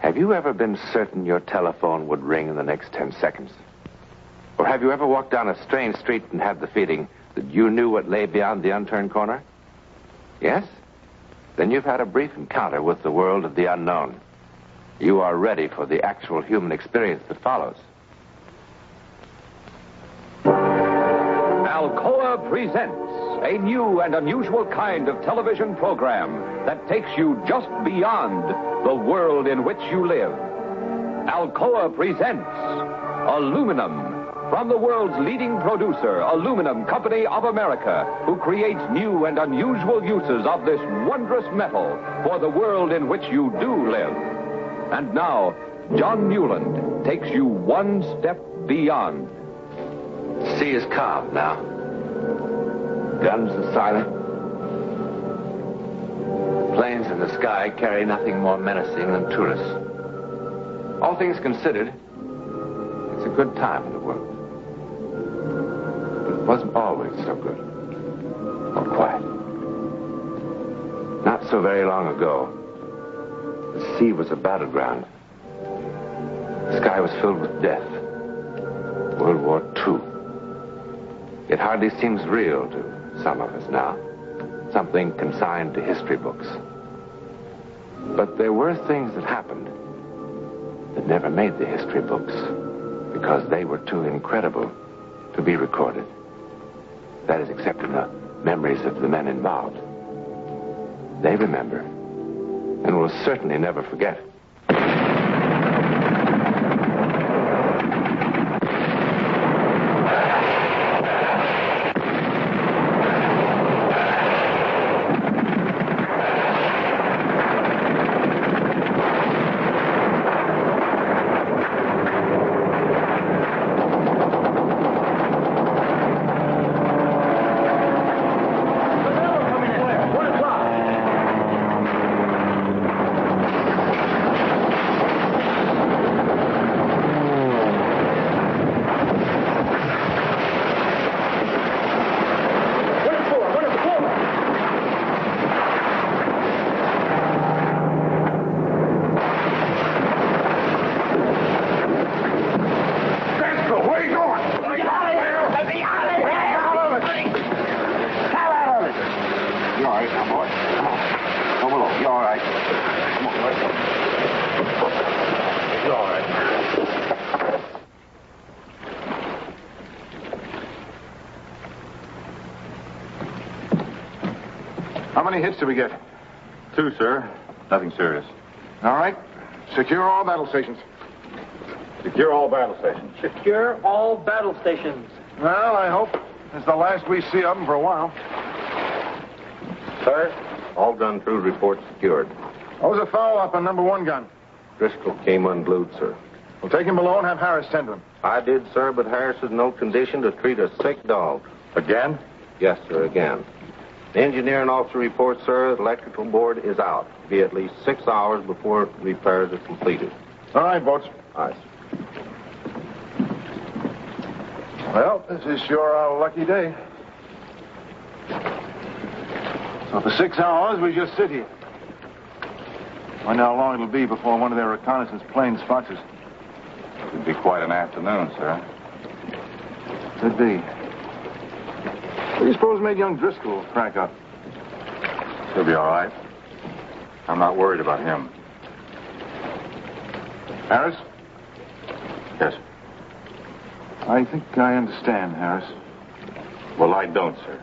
Have you ever been certain your telephone would ring in the next 10 seconds? Or have you ever walked down a strange street and had the feeling that you knew what lay beyond the unturned corner? Yes? Then you've had a brief encounter with the world of the unknown. You are ready for the actual human experience that follows. Alcoa presents a new and unusual kind of television program that takes you just beyond the world in which you live. Alcoa presents Aluminum, from the world's leading producer, Aluminum Company of America, who creates new and unusual uses of this wondrous metal for the world in which you do live. And now, John Newland takes you one step beyond. The sea is calm now. Guns are silent. Planes in the sky carry nothing more menacing than tourists. All things considered, it's a good time in the world. But it wasn't always so good or quiet. Not so very long ago, the sea was a battleground. The sky was filled with death. World War II. It hardly seems real to some of us now. Something consigned to history books. But there were things that happened that never made the history books because they were too incredible to be recorded. That is, except in the memories of the men involved. They remember and will certainly never forget. How many hits did we get? 2, sir. Nothing serious. All right. Secure all battle stations. Secure all battle stations. Secure all battle stations. Well, I hope it's the last we see of them for a while. Sir, all gun crew reports secured. What was the foul up on number 1 gun? Driscoll came unglued, sir. We'll take him below and have Harris tend to him. I did, sir, but Harris is in no condition to treat a sick dog. Again? Yes, sir, again. The engineering officer reports, sir, the electrical board is out. It'll be at least 6 hours before repairs are completed. All right, boats. Aye, sir. Well, this is sure a lucky day. So for 6 hours, we just sit here. Wonder how long it'll be before one of their reconnaissance planes spots us. It'll be quite an afternoon, sir. Could be. What do you suppose made young Driscoll crack up? He'll be all right. I'm not worried about him. Harris? Yes. I think I understand, Harris. Well, I don't, sir.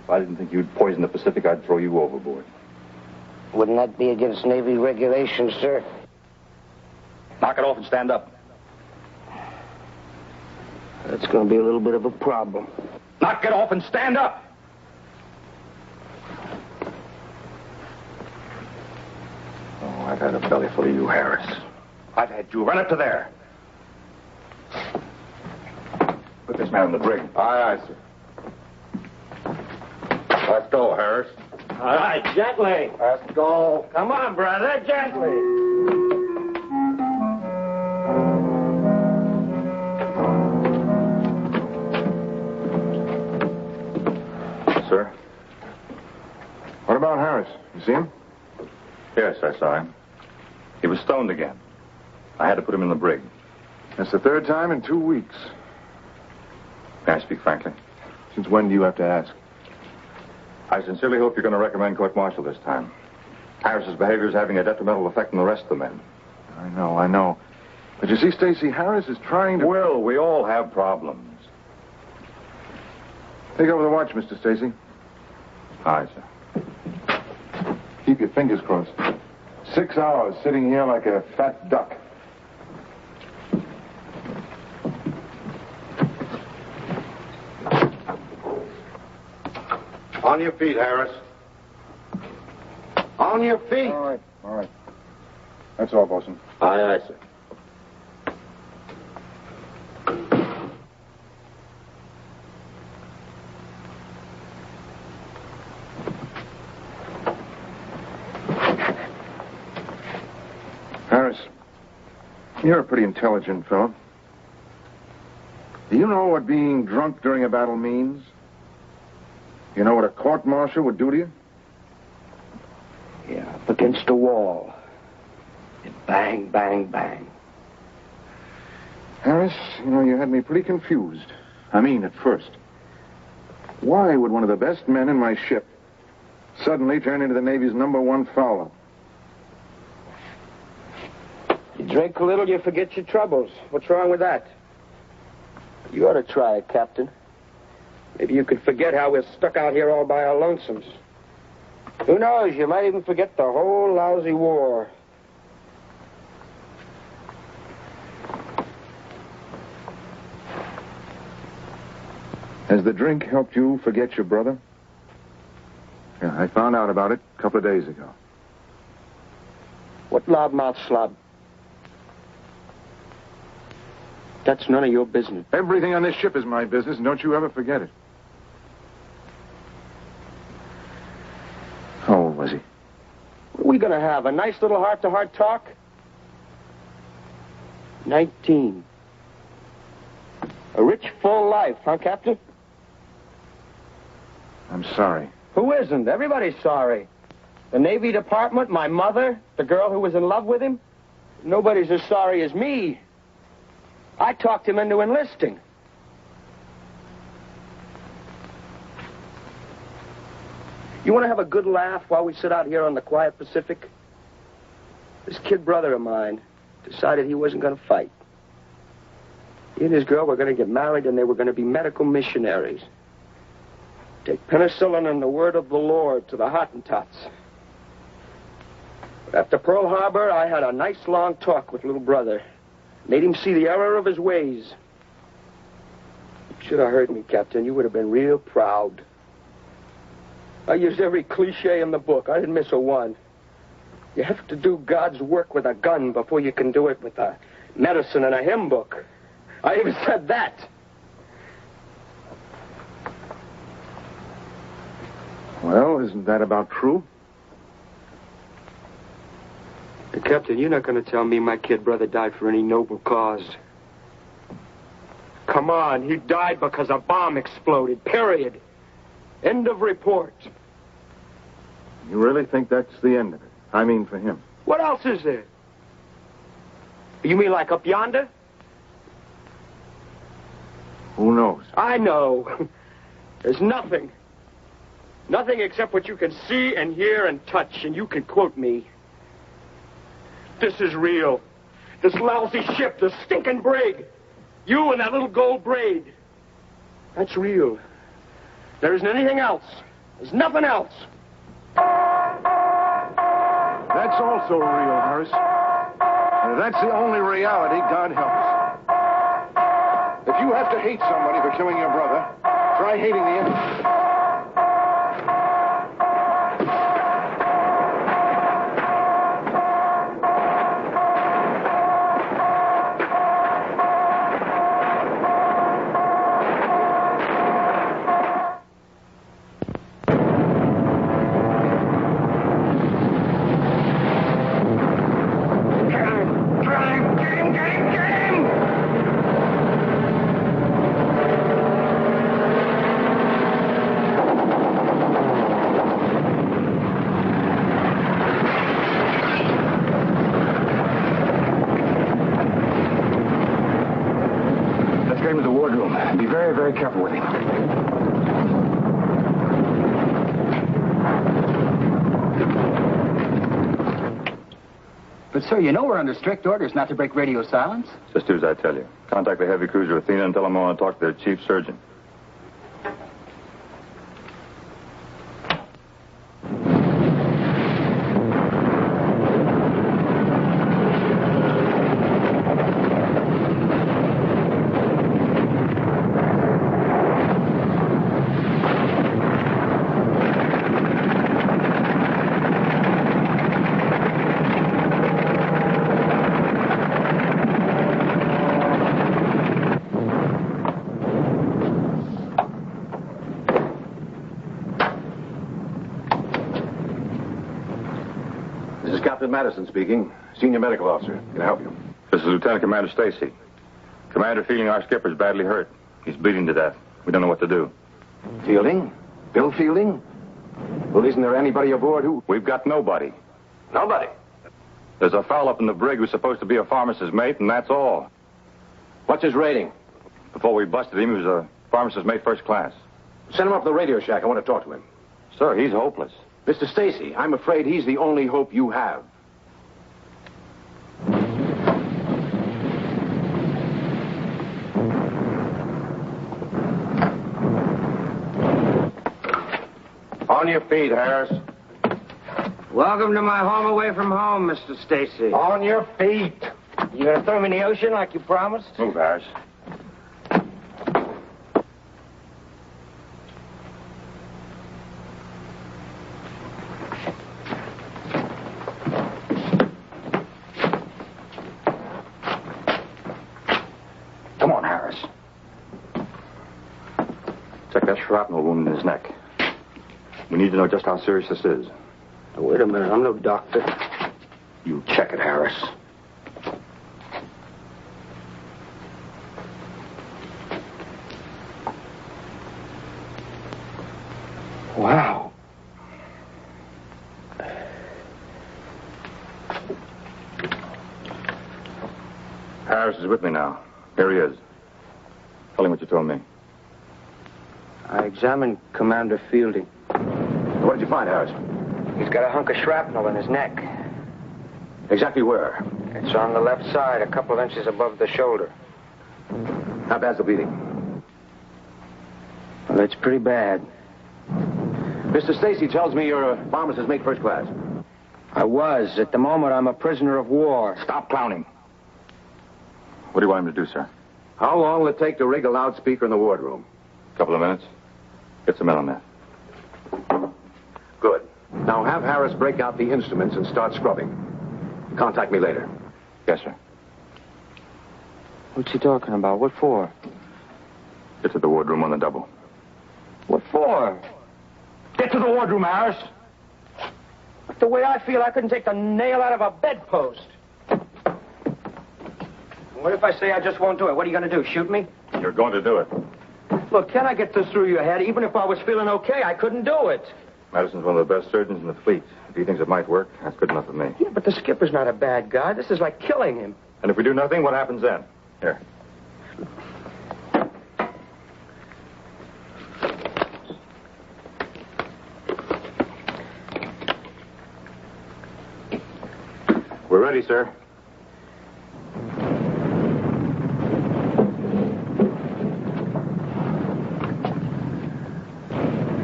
If I didn't think you'd poison the Pacific, I'd throw you overboard. Wouldn't that be against Navy regulations, sir? Knock it off and stand up. That's going to be a little bit of a problem. Knock it off and stand up! Oh, I've had a belly full of you, Harris. I've had you run up to there. this man in the brig. Aye, sir. Let's go, Harris. All right, gently. Let's go. Come on, brother, gently. Sir? What about Harris? You see him? Yes, I saw him. He was stoned again. I had to put him in the brig. That's the third time in 2 weeks. May I speak frankly? Since when do you have to ask? I sincerely hope you're going to recommend court-martial this time. Harris's behavior is having a detrimental effect on the rest of the men. I know. But you see, Stacy, Harris is trying to... Will, we all have problems. Take over the watch, Mr. Stacy. Aye, sir. Keep your fingers crossed. 6 hours sitting here like a fat duck. On your feet, Harris. On your feet. All right. That's all, Bosun. Aye, sir. Harris, you're a pretty intelligent fellow. Do you know what being drunk during a battle means? You know what a court-martial would do to you? Yeah, up against a wall. And bang, bang, bang. Harris, you had me pretty confused. I mean, at first. Why would one of the best men in my ship suddenly turn into the Navy's #1 fowler? You drink a little, you forget your troubles. What's wrong with that? You ought to try it, Captain. Maybe you could forget how we're stuck out here all by our lonesomes. Who knows, you might even forget the whole lousy war. Has the drink helped you forget your brother? Yeah, I found out about it a couple of days ago. What loudmouth slob? That's none of your business. Everything on this ship is my business, and don't you ever forget it. How old was he? What are we going to have, a nice little heart-to-heart talk? 19. A rich, full life, huh, Captain? I'm sorry. Who isn't? Everybody's sorry. The Navy Department, my mother, the girl who was in love with him. Nobody's as sorry as me. I talked him into enlisting. You want to have a good laugh while we sit out here on the quiet Pacific? This kid brother of mine decided he wasn't going to fight. He and his girl were going to get married, and they were going to be medical missionaries. Take penicillin and the word of the Lord to the Hottentots. After Pearl Harbor, I had a nice long talk with little brother. Made him see the error of his ways. You should have heard me, Captain. You would have been real proud. I used every cliche in the book. I didn't miss a one. You have to do God's work with a gun before you can do it with a medicine and a hymn book. I even said that. Well, isn't that about true? Captain, you're not going to tell me my kid brother died for any noble cause. Come on, he died because a bomb exploded, period. End of report. You really think that's the end of it? I mean, for him. What else is there? You mean like up yonder? Who knows? I know. There's nothing. Nothing except what you can see and hear and touch, and you can quote me. This is real. This lousy ship, this stinking brig. You and that little gold braid. That's real. There isn't anything else. There's nothing else. That's also real, Harris. That's the only reality, God help us. If you have to hate somebody for killing your brother, try hating the enemy. straight into the wardroom. Be very, very careful with him. But, sir, you know we're under strict orders not to break radio silence. Just do as I tell you. Contact the heavy cruiser Athena and tell them I want to talk to their chief surgeon. Madison speaking. Senior medical officer. Can I help you? This is Lieutenant Commander Stacy. Commander Fielding, our skipper's badly hurt. He's bleeding to death. We don't know what to do. Fielding? Bill Fielding? Well, isn't there anybody aboard who... We've got nobody. Nobody? There's a fellow up in the brig who's supposed to be a pharmacist's mate, and that's all. What's his rating? Before we busted him, he was a pharmacist's mate first class. Send him up to the radio shack. I want to talk to him. Sir, he's hopeless. Mr. Stacy, I'm afraid he's the only hope you have. On your feet, Harris. Welcome to my home away from home, Mr. Stacy. On your feet. You gonna throw me in the ocean like you promised? Move, Harris. Come on, Harris. Check that shrapnel wound in his neck. We need to know just how serious this is. Now, wait a minute. I'm no doctor. You check it, Harris. Wow. Harris is with me now. Here he is. Tell him what you told me. I examined Commander Fielding. What did you find, Harris? He's got a hunk of shrapnel in his neck. Exactly where? It's on the left side, a couple of inches above the shoulder. How bad's the bleeding? Well, it's pretty bad. Mr. Stacy tells me you're a pharmacist's mate first class. I was. At the moment, I'm a prisoner of war. Stop clowning. What do you want him to do, sir? How long will it take to rig a loudspeaker in the wardroom? A couple of minutes. Get some men on that. Good. Now have Harris break out the instruments and start scrubbing. Contact me later. Yes, sir. What's he talking about? What for? Get to the wardroom on the double. What for? Get to the wardroom, Harris. The way I feel, I couldn't take the nail out of a bedpost. What if I say I just won't do it? What are you going to do, shoot me? You're going to do it. Look, can I get this through your head? Even if I was feeling okay, I couldn't do it. Madison's one of the best surgeons in the fleet. If he thinks it might work, that's good enough for me. Yeah, but the skipper's not a bad guy. This is like killing him. And if we do nothing, what happens then? Here. We're ready, sir.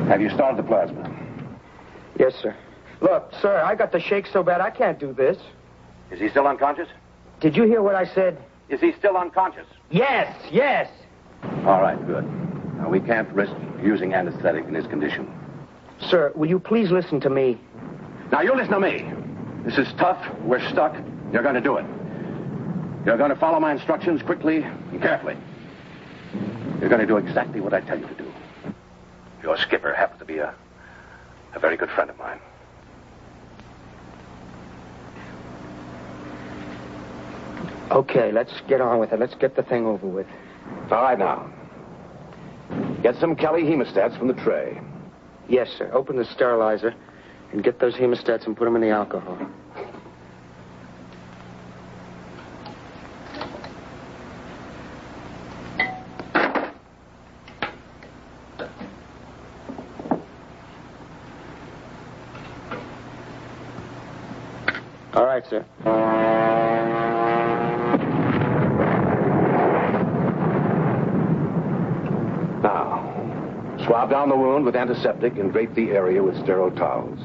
Have you started the plasma? Yes, sir. Look, sir, I got the shake so bad I can't do this. Is he still unconscious? Did you hear what I said? Is he still unconscious? Yes, yes. All right, good. Now, we can't risk using anesthetic in his condition. Sir, will you please listen to me? Now, you listen to me. This is tough. We're stuck. You're going to do it. You're going to follow my instructions quickly and carefully. You're going to do exactly what I tell you to do. Your skipper happens to be a very good friend of mine. Okay, let's get on with it. Let's get the thing over with. All right, now. Get some Kelly hemostats from the tray. Yes, sir. Open the sterilizer and get those hemostats and put them in the alcohol. right, sir. Now, swab down the wound with antiseptic and drape the area with sterile towels.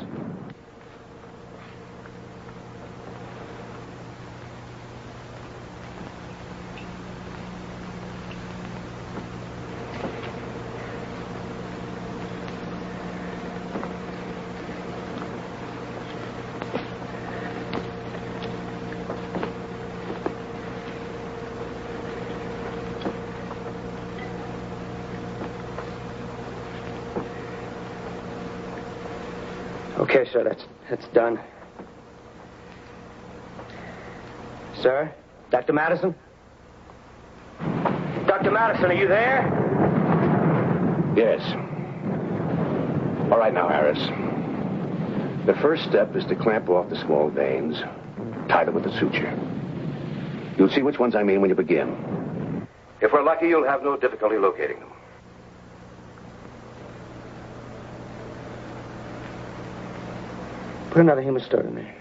Okay, sir, that's done. Sir? Dr. Madison? Dr. Madison, are you there? Yes. All right now, Harris. The first step is to clamp off the small veins, tie them with the suture. You'll see which ones I mean when you begin. If we're lucky, you'll have no difficulty locating them. Put another hemostat in there.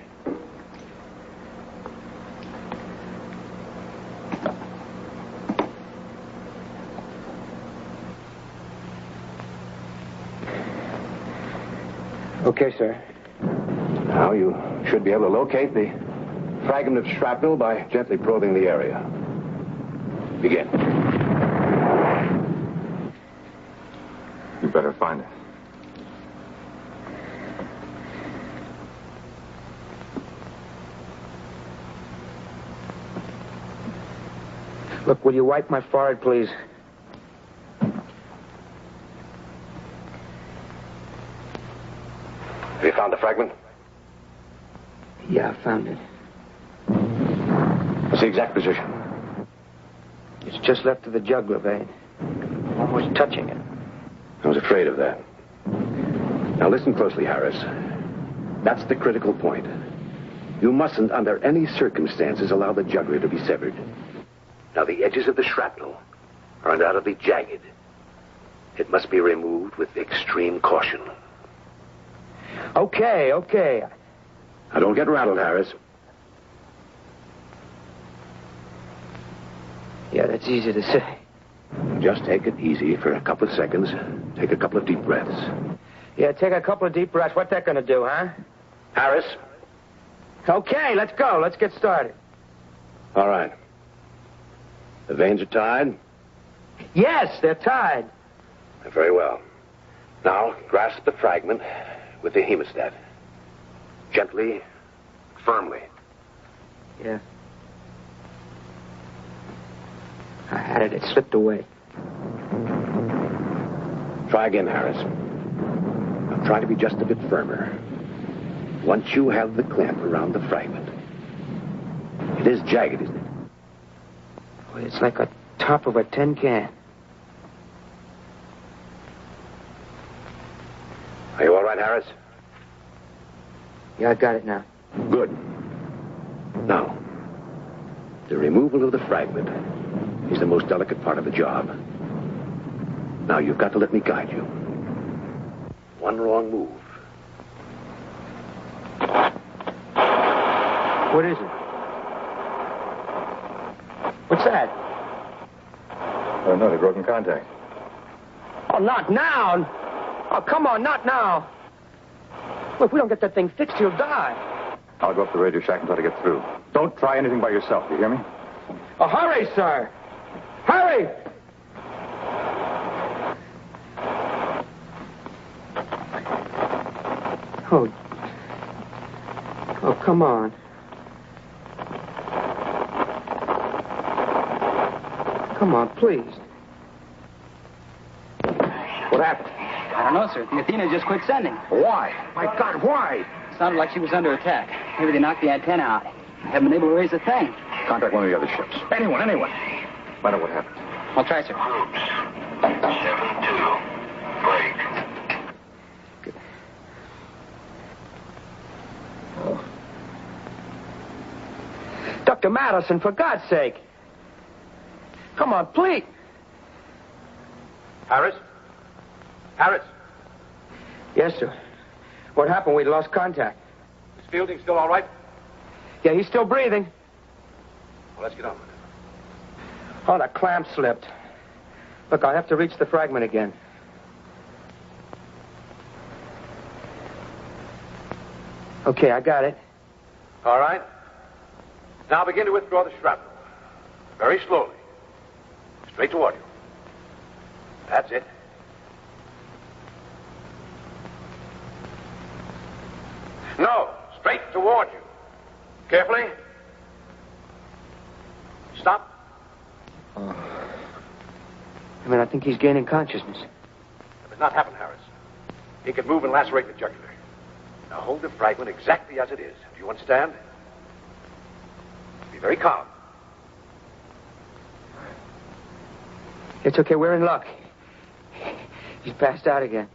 Okay, sir. Now you should be able to locate the fragment of shrapnel by gently probing the area. Begin. You better find it. Look, will you wipe my forehead, please? Have you found the fragment? Yeah, I found it. What's the exact position? It's just left of the jugular vein. Almost touching it. I was afraid of that. Now listen closely, Harris. That's the critical point. You mustn't, under any circumstances, allow the jugular to be severed. Now, the edges of the shrapnel are undoubtedly jagged. It must be removed with extreme caution. Okay. Now, don't get rattled, Harris. Yeah, that's easy to say. Just take it easy for a couple of seconds. Take a couple of deep breaths. Yeah, take a couple of deep breaths. What's that going to do, huh? Harris? Okay, let's go. Let's get started. All right. The veins are tied? Yes, they're tied. Very well. Now, grasp the fragment with the hemostat. Gently, firmly. Yeah. I had it. It slipped away. Try again, Harris. Now, try to be just a bit firmer. Once you have the clamp around the fragment. It is jagged, isn't it? Boy, it's like a top of a tin can. Are you all right, Harris? Yeah, I got it now. Good. Now, the removal of the fragment is the most delicate part of the job. Now, you've got to let me guide you. One wrong move. What is it? What's that? Oh, no, they've broken contact. Oh, not now. Oh, come on, not now. Look, if we don't get that thing fixed, he'll die. I'll go up to the radio shack and try to get through. Don't try anything by yourself, you hear me? Oh, hurry, sir. Hurry! Oh, come on. Come on, please. What happened? I don't know, sir. The Athena just quit sending. Why? My God, why? Sounded like she was under attack. Maybe they knocked the antenna out. Haven't been able to raise a thing. Contact one of the other ships. Anyone. Find out what happened. I'll try, sir. Groups. 7-2. Break. Dr. Madison, for God's sake. Come on, please. Harris? Harris? Yes, sir. What happened? We lost contact. Is Fielding still all right? Yeah, he's still breathing. Well, let's get on with it. Oh, the clamp slipped. Look, I'll have to reach the fragment again. Okay, I got it. All right. Now begin to withdraw the shrapnel. Very slowly. Straight toward you. That's it. No, straight toward you. Carefully. Stop. I think he's gaining consciousness. That does not happen, Harris. He can move and lacerate the jugular. Now hold the fragment exactly as it is. Do you understand? Be very calm. It's okay, we're in luck. He's passed out again.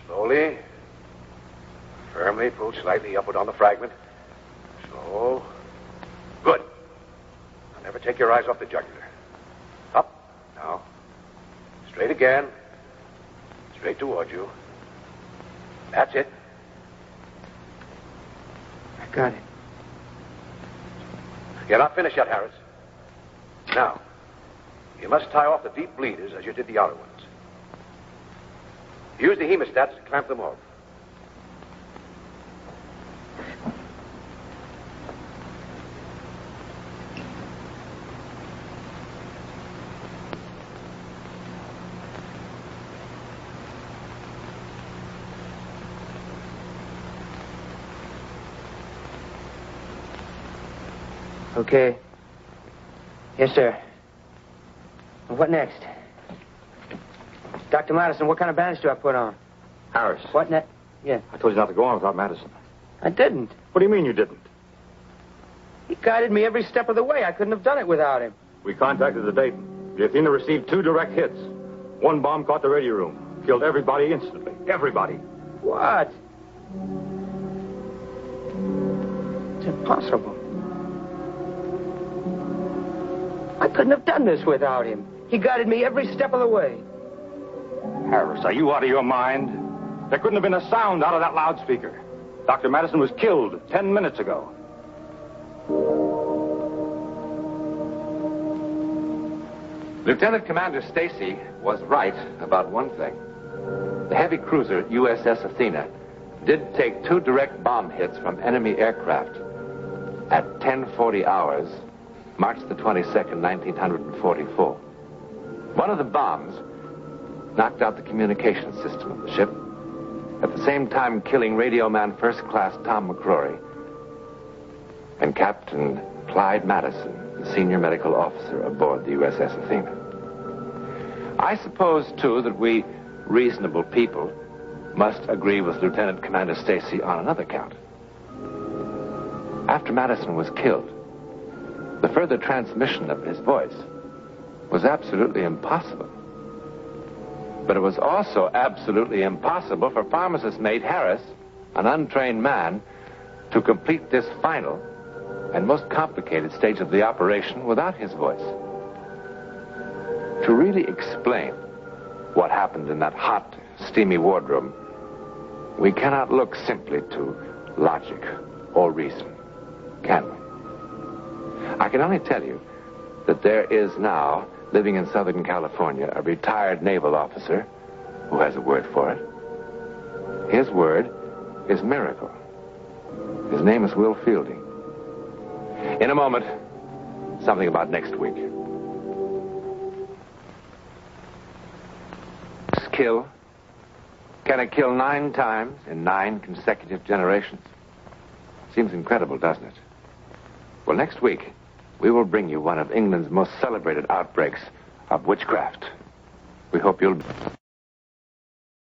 Slowly. Firmly pull slightly upward on the fragment. Slow. Good. Now never take your eyes off the jugular. Up. Now. Straight again. Straight toward you. That's it. I got it. You're not finished yet, Harris. Now, you must tie off the deep bleeders as you did the outer ones. Use the hemostats to clamp them off. Okay. Yes, sir. What next? Dr. Madison, what kind of bandage do I put on? Harris. What next? Yeah. I told you not to go on without Madison. I didn't. What do you mean you didn't? He guided me every step of the way. I couldn't have done it without him. We contacted the Dayton. The Athena received 2 direct hits. One bomb caught the radio room. Killed everybody instantly. Everybody. What? It's impossible. I couldn't have done this without him. He guided me every step of the way. Harris, are you out of your mind? There couldn't have been a sound out of that loudspeaker. Dr. Madison was killed 10 minutes ago. Lieutenant Commander Stacy was right about one thing. The heavy cruiser USS Athena did take 2 direct bomb hits from enemy aircraft at 10:40 hours, March the 22nd, 1944. One of the bombs knocked out the communication system of the ship, at the same time killing radio man First Class Tom McCrory and Captain Clyde Madison, the senior medical officer aboard the USS Athena. I suppose, too, that we reasonable people must agree with Lieutenant Commander Stacy on another count. After Madison was killed, the further transmission of his voice was absolutely impossible. But it was also absolutely impossible for pharmacist-mate Harris, an untrained man, to complete this final and most complicated stage of the operation without his voice. To really explain what happened in that hot, steamy wardroom, we cannot look simply to logic or reason, can we? I can only tell you that there is now, living in Southern California, a retired naval officer who has a word for it. His word is miracle. His name is Will Fielding. In a moment, something about next week. Kill? Can it kill 9 times in 9 consecutive generations? Seems incredible, doesn't it? Well, next week, we will bring you one of England's most celebrated outbreaks of witchcraft. We hope you'll...